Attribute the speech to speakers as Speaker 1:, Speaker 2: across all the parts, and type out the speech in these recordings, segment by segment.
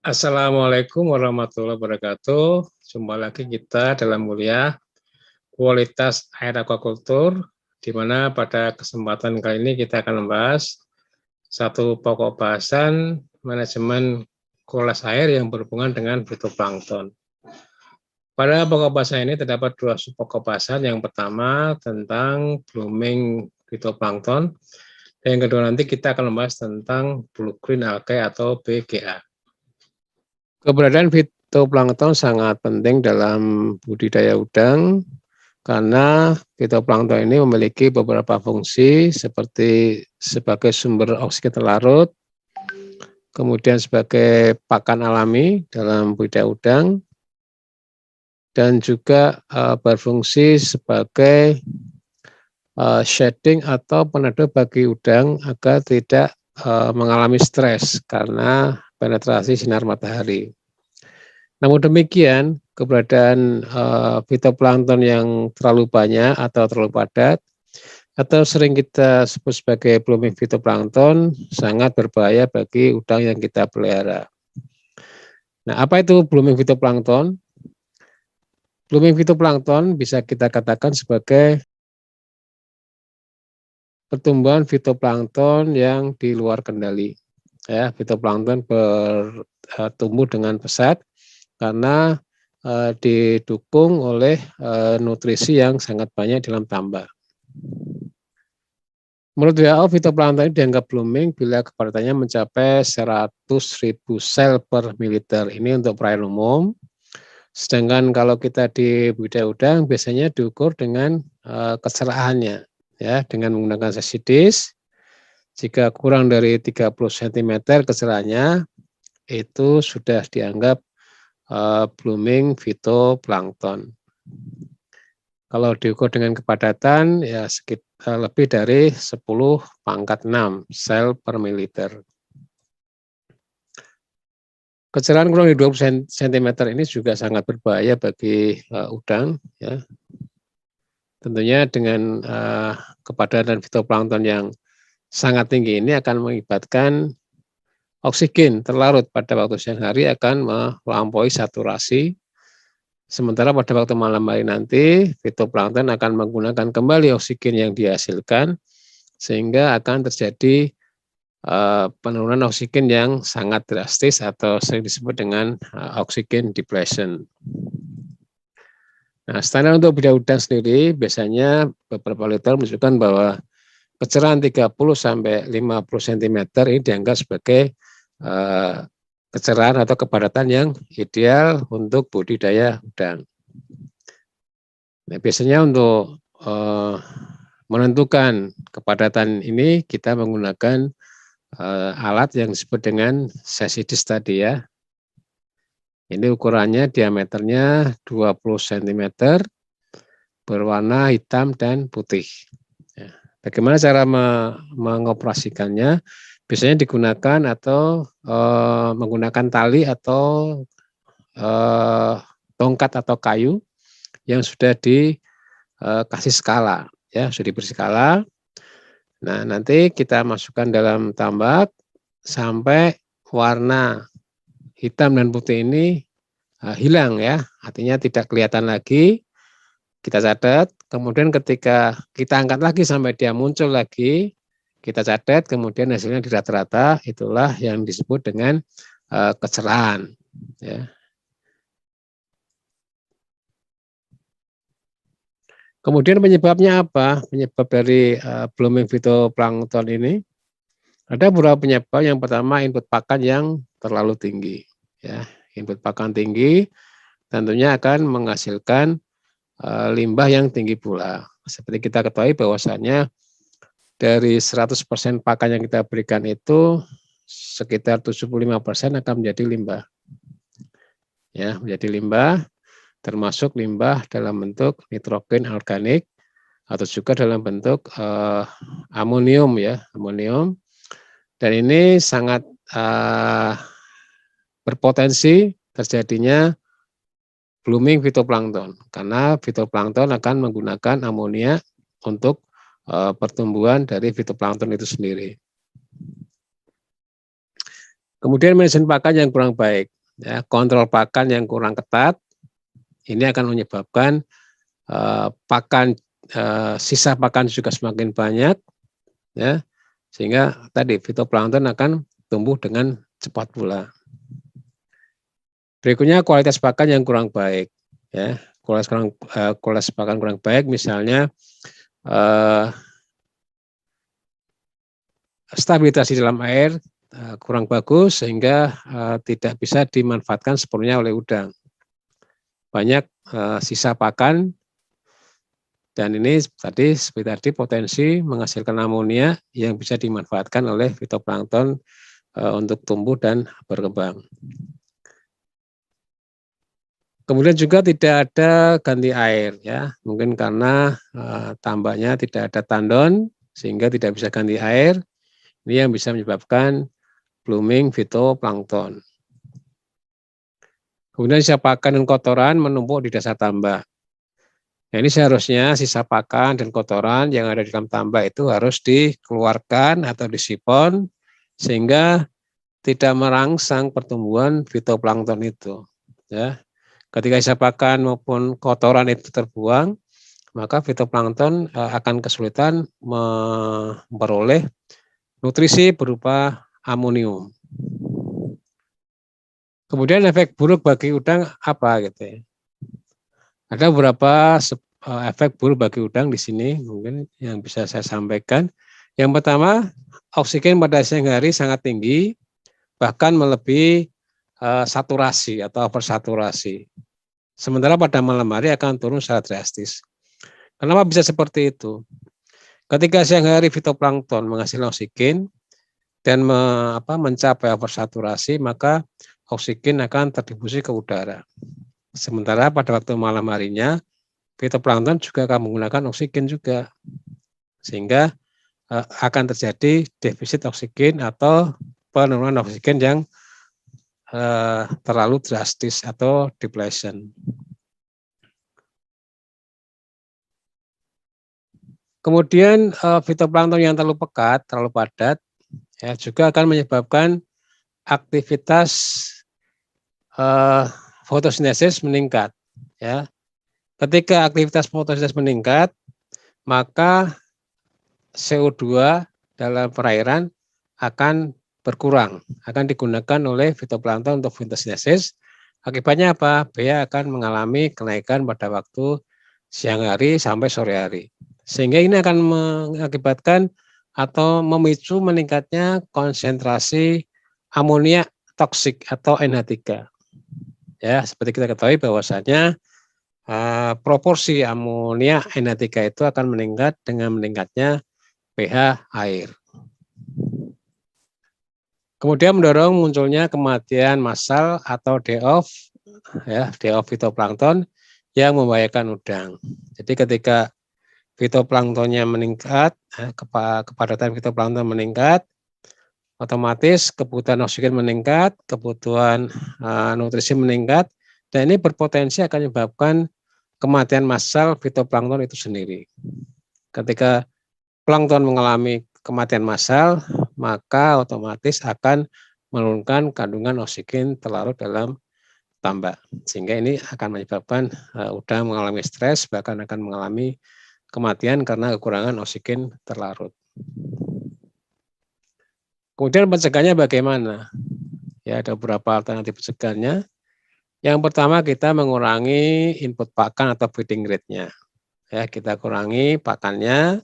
Speaker 1: Assalamualaikum warahmatullahi wabarakatuh. Jumpa lagi kita dalam kuliah kualitas air aquaculture, di mana pada kesempatan kali ini kita akan membahas satu pokok bahasan manajemen kualitas air yang berhubungan dengan fitoplankton. Pada pokok bahasan ini terdapat dua pokok bahasan. Yang pertama tentang blooming fitoplankton, dan yang kedua nanti kita akan membahas tentang blue green algae atau BGA. Keberadaan fitoplankton sangat penting dalam budidaya udang karena fitoplankton ini memiliki beberapa fungsi seperti sebagai sumber oksigen larut, kemudian sebagai pakan alami dalam budidaya udang, dan juga berfungsi sebagai shading atau peneduh bagi udang agar tidak mengalami stres karena penetrasi sinar matahari. Namun demikian, keberadaan fitoplankton yang terlalu banyak atau terlalu padat, atau sering kita sebut sebagai blooming fitoplankton, sangat berbahaya bagi udang yang kita pelihara. Nah, apa itu blooming fitoplankton? Blooming fitoplankton bisa kita katakan sebagai pertumbuhan fitoplankton yang di luar kendali. Ya, fitoplankton bertumbuh dengan pesat karena didukung oleh nutrisi yang sangat banyak dalam tambak. Menurut WHO, fitoplankton ini dianggap blooming bila kepadatannya mencapai 100.000 sel per mililiter. Ini untuk perairan umum. Sedangkan kalau kita di budidaya udang biasanya diukur dengan kecerahannya, ya, dengan menggunakan sesidis. Jika kurang dari 30 cm kecerahannya, itu sudah dianggap blooming fitoplankton. Kalau diukur dengan kepadatan ya sekitar lebih dari 10⁻⁶ sel per mililiter. Kecerahan kurang dari 20 cm ini juga sangat berbahaya bagi udang, ya. Tentunya dengan kepadatan fitoplankton yang sangat tinggi ini akan mengakibatkan oksigen terlarut pada waktu siang hari akan melampaui saturasi, sementara pada waktu malam hari nanti fitoplankton akan menggunakan kembali oksigen yang dihasilkan sehingga akan terjadi penurunan oksigen yang sangat drastis atau sering disebut dengan oksigen depletion. Nah, standar untuk budidaya udang sendiri biasanya beberapa literatur menunjukkan bahwa kecerahan 30–50 cm ini dianggap sebagai kecerahan atau kepadatan yang ideal untuk budidaya udang. Nah, biasanya untuk menentukan kepadatan ini kita menggunakan alat yang disebut dengan sesidis tadi, ya. Ini ukurannya diameternya 20 cm, berwarna hitam dan putih. Ya. Bagaimana cara mengoperasikannya? Biasanya digunakan atau menggunakan tali atau tongkat atau kayu yang sudah dikasih skala, ya, sudah diberi skala. Nah, nanti kita masukkan dalam tambak sampai warna hitam dan putih ini hilang, ya, artinya tidak kelihatan lagi. Kita catat, kemudian ketika kita angkat lagi sampai dia muncul lagi, kita catat, kemudian hasilnya di rata-rata, itulah yang disebut dengan kecerahan, ya. Kemudian penyebabnya apa? Penyebab dari blooming fitoplankton ini ada beberapa penyebab. Yang pertama, input pakan yang terlalu tinggi, ya. Input pakan tinggi tentunya akan menghasilkan limbah yang tinggi pula. Seperti kita ketahui bahwasannya dari 100% pakan yang kita berikan itu sekitar 75% akan menjadi limbah. Ya, menjadi limbah, termasuk limbah dalam bentuk nitrogen organik atau juga dalam bentuk amonium, ya, amonium. Dan ini sangat berpotensi terjadinya blooming fitoplankton karena fitoplankton akan menggunakan amonia untuk pertumbuhan dari fitoplankton itu sendiri. Kemudian manajemen pakan yang kurang baik. Ya, kontrol pakan yang kurang ketat ini akan menyebabkan sisa pakan juga semakin banyak, ya, sehingga tadi fitoplankton akan tumbuh dengan cepat pula. Berikutnya kualitas pakan yang kurang baik, ya, kualitas pakan kurang baik, misalnya stabilitas di dalam air kurang bagus sehingga tidak bisa dimanfaatkan sepenuhnya oleh udang. Banyak sisa pakan, dan ini seperti tadi potensi menghasilkan amonia yang bisa dimanfaatkan oleh fitoplankton untuk tumbuh dan berkembang. Kemudian juga tidak ada ganti air, ya, mungkin karena tambaknya tidak ada tandon sehingga tidak bisa ganti air. Ini yang bisa menyebabkan blooming fitoplankton. Kemudian sisa pakan dan kotoran menumpuk di dasar tambak. Nah, ini seharusnya sisa pakan dan kotoran yang ada di dalam tambak itu harus dikeluarkan atau disipon sehingga tidak merangsang pertumbuhan fitoplankton itu. Ya, ketika sisa pakan maupun kotoran itu terbuang, maka fitoplankton akan kesulitan memperoleh nutrisi berupa amonium. Kemudian efek buruk bagi udang apa gitu ya? Ada beberapa efek buruk bagi udang di sini mungkin yang bisa saya sampaikan. Yang pertama, oksigen pada siang hari sangat tinggi, bahkan melebihi saturasi atau oversaturasi. Sementara pada malam hari akan turun secara drastis. Kenapa bisa seperti itu? Ketika siang hari fitoplankton menghasilkan oksigen dan mencapai oversaturasi, maka oksigen akan terdistribusi ke udara. Sementara pada waktu malam harinya, fitoplankton juga akan menggunakan oksigen juga. Sehingga akan terjadi defisit oksigen atau penurunan oksigen yang terlalu drastis atau depletion. Kemudian fitoplankton yang terlalu pekat, terlalu padat, ya, juga akan menyebabkan aktivitas fotosintesis meningkat. Ya, ketika aktivitas fotosintesis meningkat, maka CO2 dalam perairan akan berkurang, akan digunakan oleh fitoplankton untuk fotosintesis. Akibatnya apa? Bea akan mengalami kenaikan pada waktu siang hari sampai sore hari. Sehingga ini akan mengakibatkan atau memicu meningkatnya konsentrasi amonia toksik atau NH3. Ya, seperti kita ketahui bahwasanya proporsi amonia NH3 itu akan meningkat dengan meningkatnya pH air. Kemudian mendorong munculnya kematian massal atau die-off, ya, die-off fitoplankton yang membahayakan udang. Jadi ketika fitoplanktonnya meningkat, kepadatan fitoplankton meningkat, otomatis kebutuhan oksigen meningkat, kebutuhan nutrisi meningkat, dan ini berpotensi akan menyebabkan kematian massal fitoplankton itu sendiri. Ketika plankton mengalami kematian massal, maka otomatis akan menurunkan kandungan oksigen terlarut dalam tambak. Sehingga ini akan menyebabkan udang mengalami stres, bahkan akan mengalami kematian karena kekurangan oksigen terlarut. Kemudian pencegahannya bagaimana? Ya, ada beberapa alternatif pencegahannya. Yang pertama, kita mengurangi input pakan atau feeding rate-nya. Ya, kita kurangi pakannya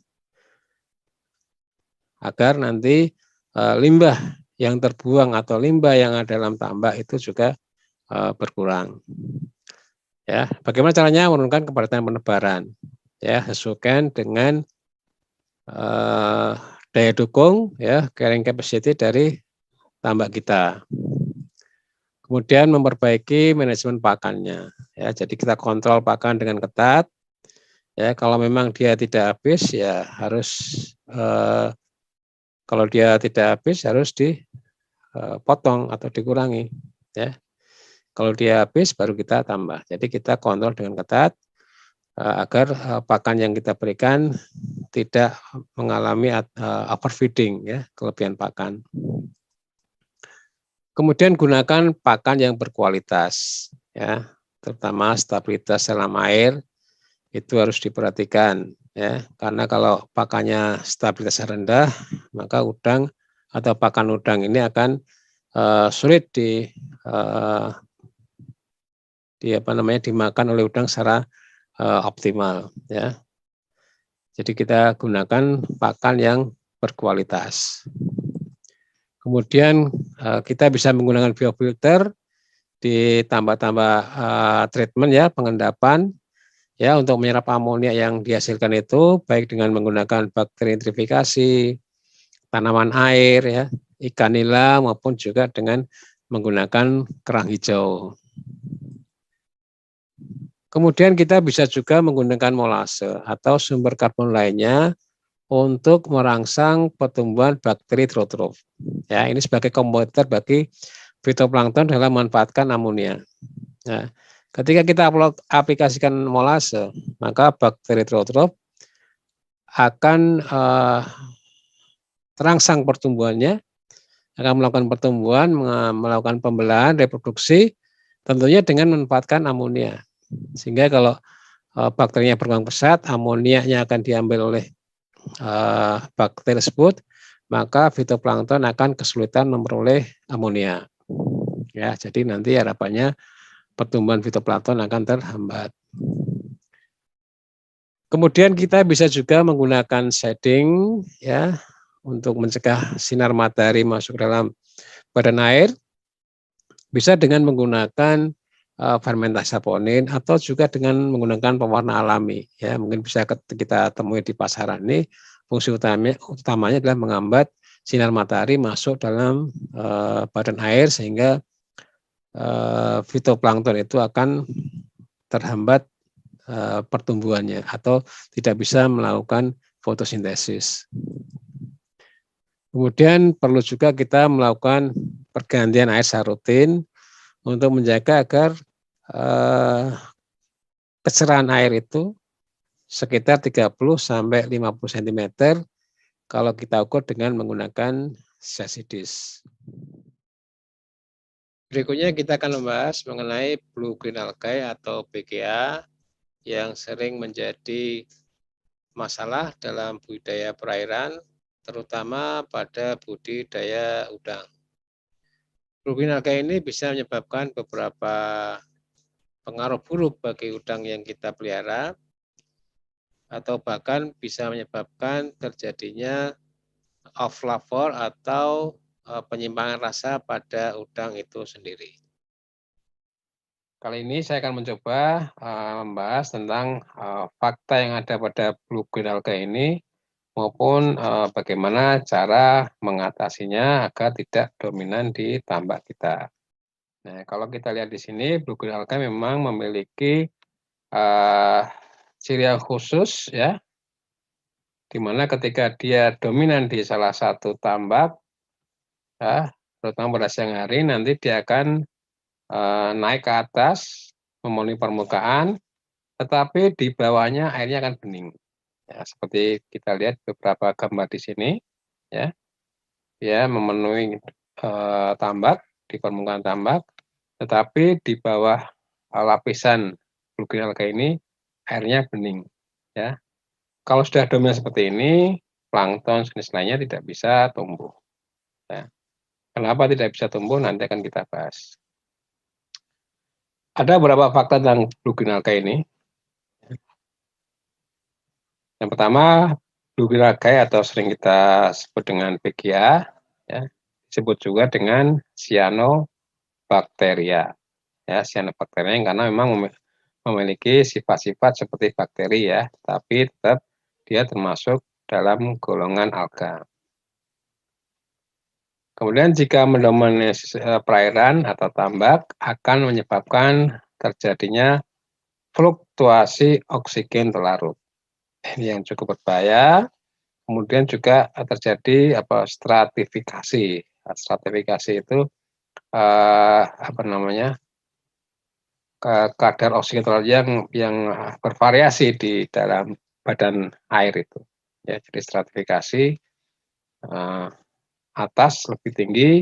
Speaker 1: agar nanti limbah yang terbuang atau limbah yang ada dalam tambak itu juga berkurang. Ya, bagaimana caranya menurunkan kepadatan penebaran? Ya, sesuaikan dengan daya dukung, ya, carrying capacity dari tambak kita. Kemudian memperbaiki manajemen pakannya. Ya, jadi kita kontrol pakan dengan ketat. Ya, kalau memang dia tidak habis, ya harus kalau dia tidak habis harus dipotong atau dikurangi. Ya, kalau dia habis baru kita tambah. Jadi kita kontrol dengan ketat agar pakan yang kita berikan tidak mengalami overfeeding, ya, kelebihan pakan. Kemudian gunakan pakan yang berkualitas, ya, terutama stabilitas dalam air itu harus diperhatikan, ya, karena kalau pakannya stabilitasnya rendah, maka udang atau pakan udang ini akan sulit dimakan oleh udang secara optimal, ya. Jadi kita gunakan pakan yang berkualitas. Kemudian kita bisa menggunakan biofilter, ditambah-tambah treatment ya, pengendapan ya untuk menyerap amonia yang dihasilkan itu baik dengan menggunakan bakteri nitrifikasi, tanaman air ya, ikan nila maupun juga dengan menggunakan kerang hijau. Kemudian kita bisa juga menggunakan molase atau sumber karbon lainnya untuk merangsang pertumbuhan bakteri trotrof. Ya, ini sebagai kompetitor bagi fitoplankton dalam memanfaatkan amonia. Nah, ketika kita aplikasikan molase, maka bakteri trotrof akan terangsang pertumbuhannya, akan melakukan pertumbuhan, melakukan pembelahan, reproduksi, tentunya dengan memanfaatkan amonia. Sehingga kalau bakterinya berkembang pesat, amonianya akan diambil oleh bakteri tersebut, maka fitoplankton akan kesulitan memperoleh amonia. Ya, jadi nanti harapannya pertumbuhan fitoplankton akan terhambat. Kemudian kita bisa juga menggunakan shading ya untuk mencegah sinar matahari masuk dalam badan air. Bisa dengan menggunakan fermentasi saponin atau juga dengan menggunakan pewarna alami ya, mungkin bisa kita temui di pasaran. Ini fungsi utamanya adalah menghambat sinar matahari masuk dalam badan air sehingga fitoplankton itu akan terhambat pertumbuhannya atau tidak bisa melakukan fotosintesis. Kemudian perlu juga kita melakukan pergantian air secara rutin untuk menjaga agar kecerahan air itu sekitar 30 sampai 50 cm kalau kita ukur dengan menggunakan SESI-DIS. Berikutnya kita akan membahas mengenai blue green algae atau BGA yang sering menjadi masalah dalam budidaya perairan, terutama pada budidaya udang. Blue green algae ini bisa menyebabkan beberapa pengaruh buruk bagi udang yang kita pelihara, atau bahkan bisa menyebabkan terjadinya off flavor atau penyimpangan rasa pada udang itu sendiri. Kali ini saya akan mencoba membahas tentang fakta yang ada pada blue green algae ini maupun bagaimana cara mengatasinya agar tidak dominan di tambak kita. Nah, kalau kita lihat di sini, blue green algae memang memiliki ciri yang khusus ya, di mana ketika dia dominan di salah satu tambak, ya, terutama pada siang hari, nanti dia akan naik ke atas, memenuhi permukaan, tetapi di bawahnya airnya akan bening. Ya, seperti kita lihat beberapa gambar di sini, ya, dia memenuhi tambak di permukaan tambak, tetapi di bawah lapisan blue green algae ini airnya bening. Ya, kalau sudah dominan seperti ini, plankton jenis lainnya tidak bisa tumbuh. Ya. Kenapa tidak bisa tumbuh? Nanti akan kita bahas. Ada beberapa fakta tentang blue green algae ini. Yang pertama, blue green algae atau sering kita sebut dengan BGA, ya, disebut juga dengan cyanobacteria. Ya, cyanobacteria karena memang memiliki sifat-sifat seperti bakteri ya, tapi tetap dia termasuk dalam golongan alga. Kemudian jika mendominasi perairan atau tambak akan menyebabkan terjadinya fluktuasi oksigen terlarut. Ini yang cukup berbahaya. Kemudian juga terjadi stratifikasi. Stratifikasi itu kadar oksigen terlarut yang bervariasi di dalam badan air itu. Ya, jadi stratifikasi atas lebih tinggi,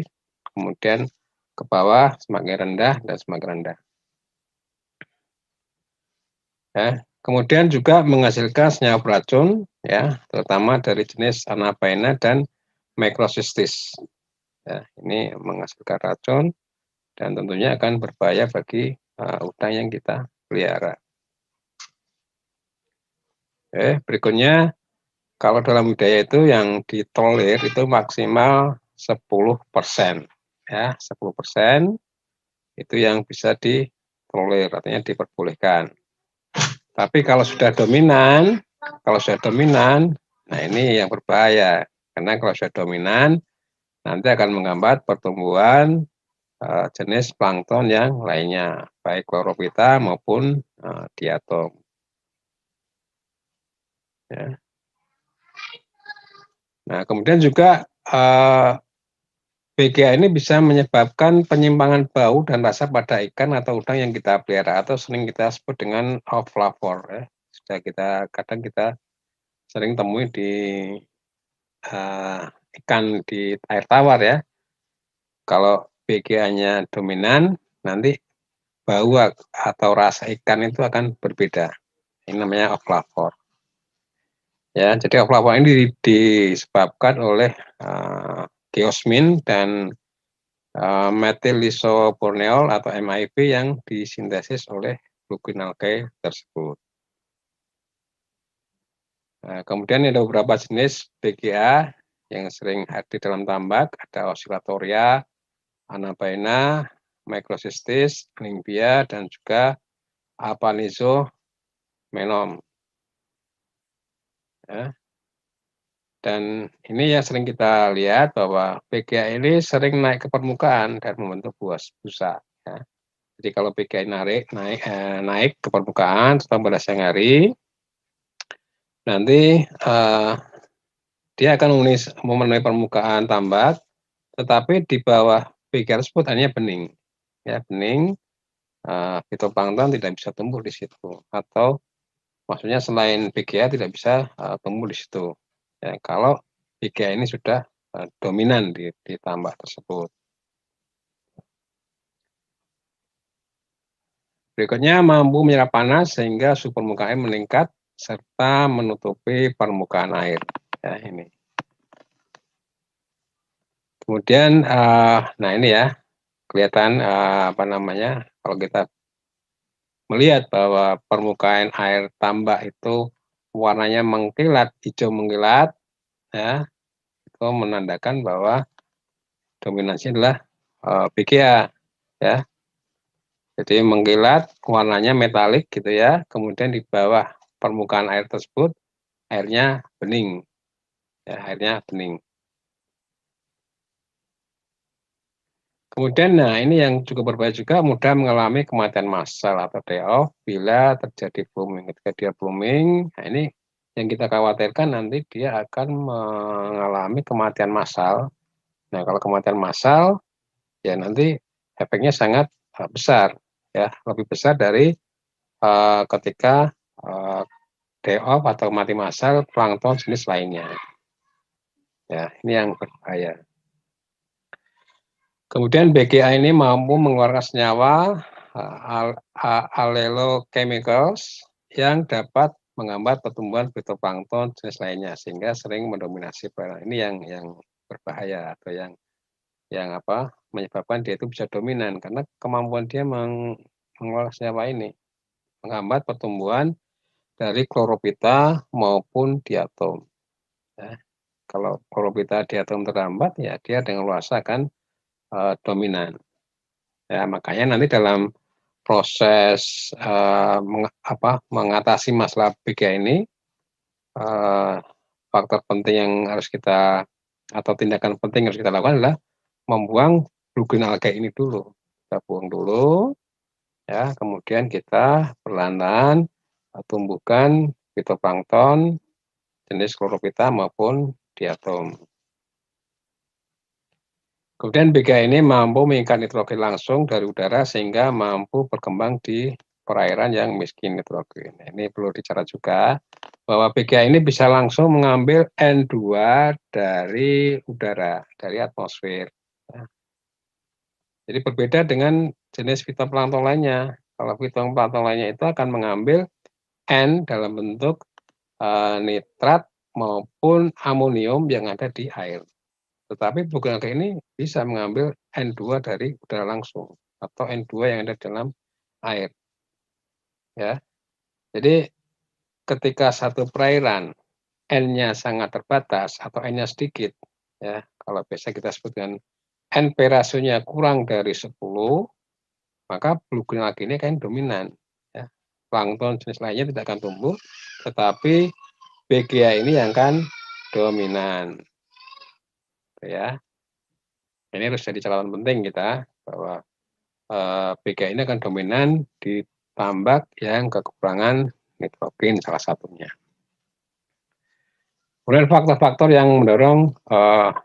Speaker 1: kemudian ke bawah, semakin rendah dan semakin rendah. Ya, kemudian juga menghasilkan senyawa beracun, ya, terutama dari jenis Anabaena dan Microcystis. Ya, ini menghasilkan racun dan tentunya akan berbahaya bagi udang yang kita pelihara. Berikutnya, kalau dalam budidaya itu yang ditolerir itu maksimal 10%. Ya, 10% itu yang bisa ditolerir, artinya diperbolehkan. Tapi kalau sudah dominan, nah ini yang berbahaya. Karena kalau sudah dominan, nanti akan menghambat pertumbuhan jenis plankton yang lainnya, baik chlorophyta maupun diatom. Ya. Nah, kemudian juga BGA ini bisa menyebabkan penyimpangan bau dan rasa pada ikan atau udang yang kita pelihara atau sering kita sebut dengan off flavor. Ya. Sudah kadang kita sering temui di ikan di air tawar ya. Kalau BGA-nya dominan, nanti bau atau rasa ikan itu akan berbeda. Ini namanya off flavor. Ya, jadi off flavor ini disebabkan oleh geosmin dan methylisoborneol atau MIB yang disintesis oleh glucinalgae tersebut. Nah, kemudian ada beberapa jenis BGA yang sering hadir dalam tambak, ada Oscillatoria, Anabaena, Microcystis, Nymphia, dan juga Apanizomenon. Ya. Dan ini yang sering kita lihat bahwa BGA ini sering naik ke permukaan dan membentuk busa. Ya. Jadi kalau BGA naik ke permukaan setelah pada siang hari, nanti dia akan memenuhi permukaan tambak, tetapi di bawah BGA tersebut hanya bening. Ya, bening, fitoplankton tidak bisa tumbuh di situ. Atau maksudnya selain BGA tidak bisa tumbuh di situ. Ya, kalau BGA ini sudah dominan di tambak tersebut. Berikutnya mampu menyerap panas sehingga suhu permukaan air meningkat serta menutupi permukaan air. Ya, ini. Kemudian, nah ini ya kelihatan apa namanya kalau kita melihat bahwa permukaan air tambak itu warnanya mengkilat, hijau mengkilat, ya itu menandakan bahwa dominasi adalah BGA, ya. Jadi mengkilat, warnanya metalik gitu ya. Kemudian di bawah permukaan air tersebut airnya bening, ya airnya bening. Kemudian, nah ini yang cukup berbahaya juga, mudah mengalami kematian massal atau die-off bila terjadi blooming. Ketika dia blooming, nah ini yang kita khawatirkan nanti dia akan mengalami kematian massal. Nah kalau kematian massal, ya nanti efeknya sangat besar, ya lebih besar dari ketika die-off atau mati massal plankton jenis lainnya. Ya ini yang berbahaya. Kemudian BGA ini mampu mengeluarkan senyawa allelochemicals yang dapat menghambat pertumbuhan fitoplankton jenis lainnya sehingga sering mendominasi perairan. Ini yang berbahaya atau yang menyebabkan dia itu bisa dominan karena kemampuan dia mengeluarkan senyawa ini menghambat pertumbuhan dari chlorophyta maupun diatom. Ya. Kalau chlorophyta diatom terhambat ya dia dengan luas akan dominan. Ya, makanya nanti dalam proses mengatasi masalah BGA ini, faktor penting yang harus kita atau tindakan penting yang harus kita lakukan adalah membuang glucinalgae ini dulu. Kita buang dulu, ya, kemudian kita perlahan-lahan tumbuhkan fitoplankton jenis chlorophyta maupun diatom. Kemudian BGA ini mampu mengikat nitrogen langsung dari udara sehingga mampu berkembang di perairan yang miskin nitrogen. Ini perlu dicatat juga bahwa BGA ini bisa langsung mengambil N2 dari udara, dari atmosfer. Jadi berbeda dengan jenis fitoplankton lainnya. Kalau fitoplankton lainnya itu akan mengambil N dalam bentuk nitrat maupun amonium yang ada di air. Tetapi bluegreen algae ini bisa mengambil N2 dari udara langsung atau N2 yang ada dalam air. Ya. Jadi ketika satu perairan N-nya sangat terbatas atau N-nya sedikit, ya, kalau biasa kita sebut dengan NP rasionya kurang dari 10, maka bluegreen algae ini akan dominan. Ya. Plankton jenis lainnya tidak akan tumbuh, tetapi BGA ini yang akan dominan. Ya. Ini harus jadi catatan penting kita bahwa BGA ini akan dominan di tambak yang kekurangan nitrogen salah satunya. Kemudian faktor-faktor yang mendorong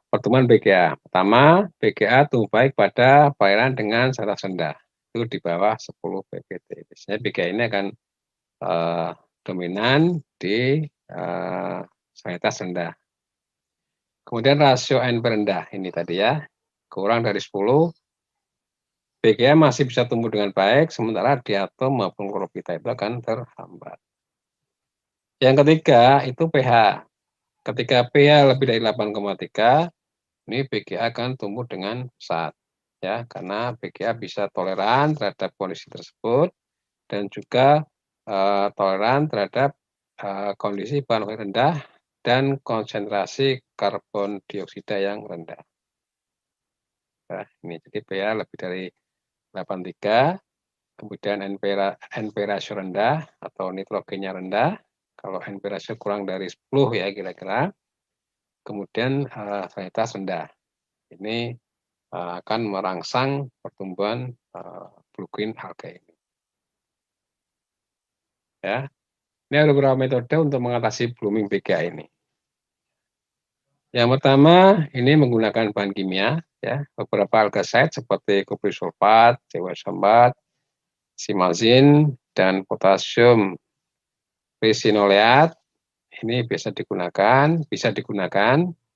Speaker 1: pertumbuhan BGA. Pertama, BGA tumbuh baik pada perairan dengan saluran rendah. Itu di bawah 10 ppt. Biasanya BGA ini akan dominan di salinitas rendah. Kemudian rasio NP rendah ini tadi ya, kurang dari 10, BGA masih bisa tumbuh dengan baik, sementara diatom maupun klorophyta itu akan terhambat. Yang ketiga itu pH. Ketika pH lebih dari 8,3, ini BGA akan tumbuh dengan pesat. Ya, karena BGA bisa toleran terhadap kondisi tersebut dan juga toleran terhadap kondisi bahan bakar rendah dan konsentrasi karbon dioksida yang rendah. Nah, ini jadi pH lebih dari 8,3, kemudian NP rasio rendah atau nitrogennya rendah. Kalau NP rasio kurang dari 10 ya kira-kira. Kemudian salinitas rendah. Ini akan merangsang pertumbuhan bluegreen algae ini. Ya. Ini ada beberapa metode untuk mengatasi blooming BGA ini. Yang pertama, ini menggunakan bahan kimia, ya, beberapa algaside seperti kuprik sulfat, CW4, simazin, dan potasium prisinoleat. Ini bisa digunakan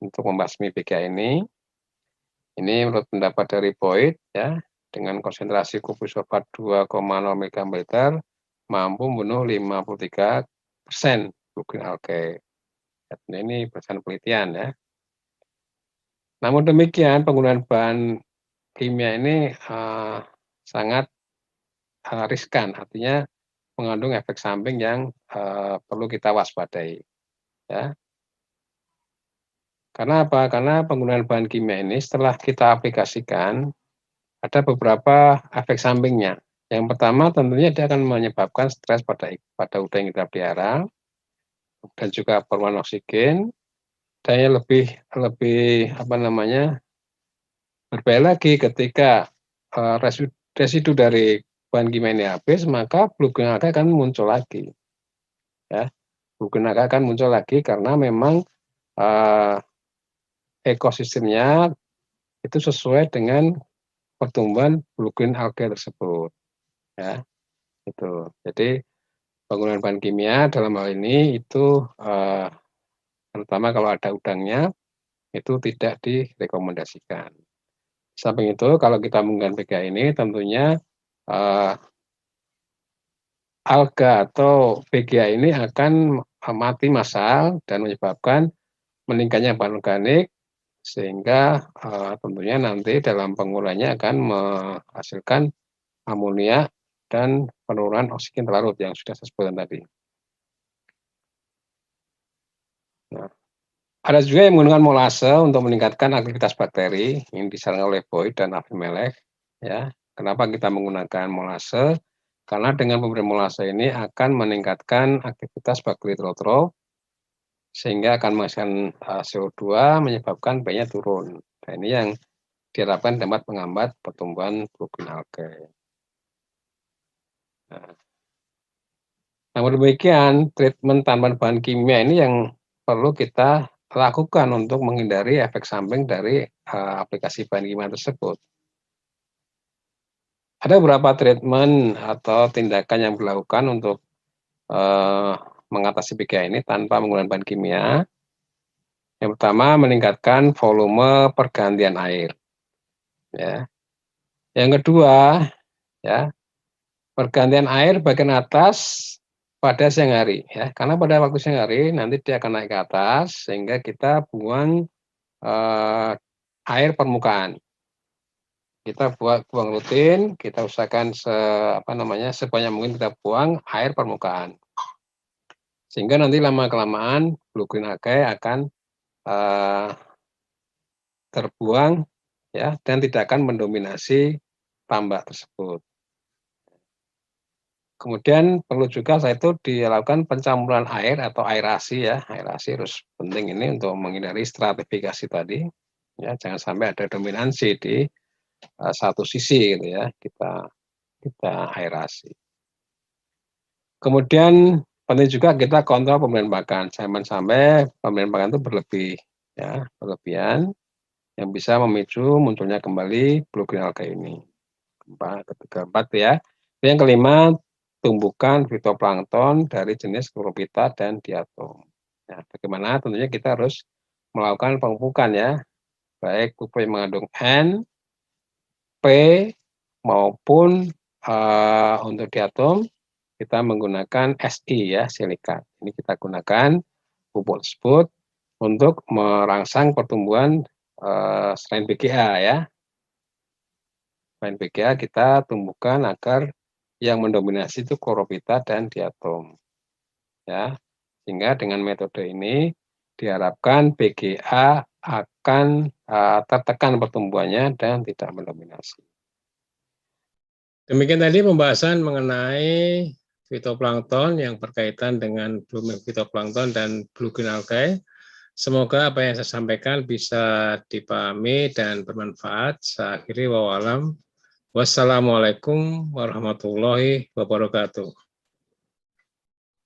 Speaker 1: untuk membasmi BGA ini. Ini menurut pendapat dari Boyd, ya, dengan konsentrasi kuprik sulfat 2,0 mg/liter mampu membunuh 53% bluegreen algae. Ini berdasarkan penelitian ya. Namun demikian penggunaan bahan kimia ini sangat riskan, artinya mengandung efek samping yang perlu kita waspadai. Ya. Karena apa? Karena penggunaan bahan kimia ini setelah kita aplikasikan ada beberapa efek sampingnya. Yang pertama tentunya dia akan menyebabkan stres pada udang yang kita pelihara dan juga penurunan oksigen. Dan yang lebih berbahaya lagi ketika residu dari bahan kimia ini habis, maka bluegreen algae akan muncul lagi. Ya, bluegreen algae akan muncul lagi karena memang ekosistemnya itu sesuai dengan pertumbuhan bluegreen algae tersebut. Ya, itu. Jadi penggunaan bahan kimia dalam hal ini itu terutama kalau ada udangnya itu tidak direkomendasikan. Samping itu kalau kita menggunakan BGA ini tentunya alga atau BGA ini akan mati massal dan menyebabkan meningkatnya bahan organik sehingga tentunya nanti dalam penguraiannya akan menghasilkan amonia dan penurunan oksigen terlarut yang sudah saya sebutkan tadi. Nah, ada juga yang menggunakan molase untuk meningkatkan aktivitas bakteri yang disarankan oleh Boyd dan Avimelech. Ya, kenapa kita menggunakan molase? Karena dengan pemberian molase ini akan meningkatkan aktivitas bakteri trotrof sehingga akan menghasilkan CO2 menyebabkan pH-nya turun. Nah, ini yang diharapkan dapat menghambat pertumbuhan bluegreen algae. Nah, namun demikian, treatment tanpa bahan kimia ini yang perlu kita lakukan untuk menghindari efek samping dari aplikasi bahan kimia tersebut. Ada beberapa treatment atau tindakan yang dilakukan untuk mengatasi BGA ini tanpa menggunakan bahan kimia. Yang pertama, meningkatkan volume pergantian air. Ya. Yang kedua, ya, pergantian air bagian atas pada siang hari, ya. Karena pada waktu siang hari nanti dia akan naik ke atas sehingga kita buang air permukaan. Kita buang rutin, kita usahakan sebanyak mungkin kita buang air permukaan. Sehingga nanti lama-kelamaan blue green algae akan terbuang, ya, dan tidak akan mendominasi tambak tersebut. Kemudian perlu juga setelah itu dilakukan pencampuran air atau aerasi, ya. Aerasi harus penting ini untuk menghindari stratifikasi tadi, ya, jangan sampai ada dominansi di satu sisi gitu, ya, kita aerasi. Kemudian penting juga kita kontrol pemberian pakan, jangan sampai pemberian pakan itu berlebih, ya, berlebihan yang bisa memicu munculnya kembali blue green algae ini. Keempat, ya. Yang kelima, tumbukan fitoplankton dari jenis Chlorophyta dan diatom. Nah, bagaimana? Tentunya kita harus melakukan pemupukan, ya, baik pupuk yang mengandung N, P, maupun untuk diatom kita menggunakan Si, ya, silikat. Ini kita gunakan pupuk tersebut untuk merangsang pertumbuhan strain BGA, ya. Strain BGA kita tumbuhkan agar yang mendominasi itu Chlorophyta dan diatom, ya. Sehingga dengan metode ini diharapkan BGA akan tertekan pertumbuhannya dan tidak mendominasi. Demikian tadi pembahasan mengenai fitoplankton yang berkaitan dengan blooming fitoplankton dan blue green algae. Semoga apa yang saya sampaikan bisa dipahami dan bermanfaat. Saya akhiri, wallahualam. Wassalamualaikum warahmatullahi wabarakatuh.